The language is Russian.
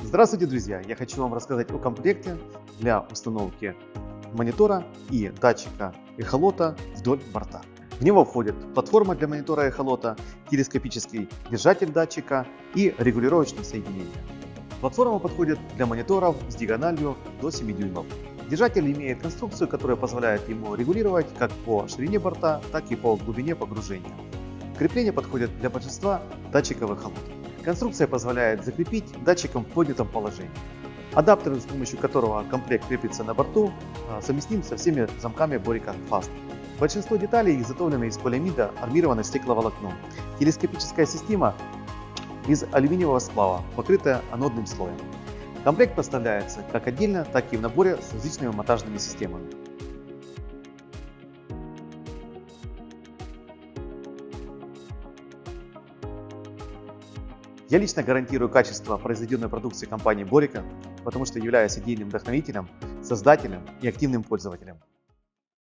Здравствуйте, друзья! Я хочу вам рассказать о комплекте для установки монитора и датчика эхолота вдоль борта. В него входит платформа для монитора эхолота, телескопический держатель датчика и регулировочные соединения. Платформа подходит для мониторов с диагональю до 7 дюймов. Держатель имеет конструкцию, которая позволяет ему регулировать как по ширине борта, так и по глубине погружения. Крепление подходит для большинства датчиков эхолота. Конструкция позволяет закрепить датчиком в поднятом положении. Адаптер, с помощью которого комплект крепится на борту, совместим со всеми замками Borica Fast. Большинство деталей изготовлены из полиамида, армированной стекловолокном. Телескопическая система из алюминиевого сплава, покрытая анодным слоем. Комплект поставляется как отдельно, так и в наборе с различными монтажными системами. Я лично гарантирую качество произведенной продукции компании Borica, потому что являюсь идейным вдохновителем, создателем и активным пользователем.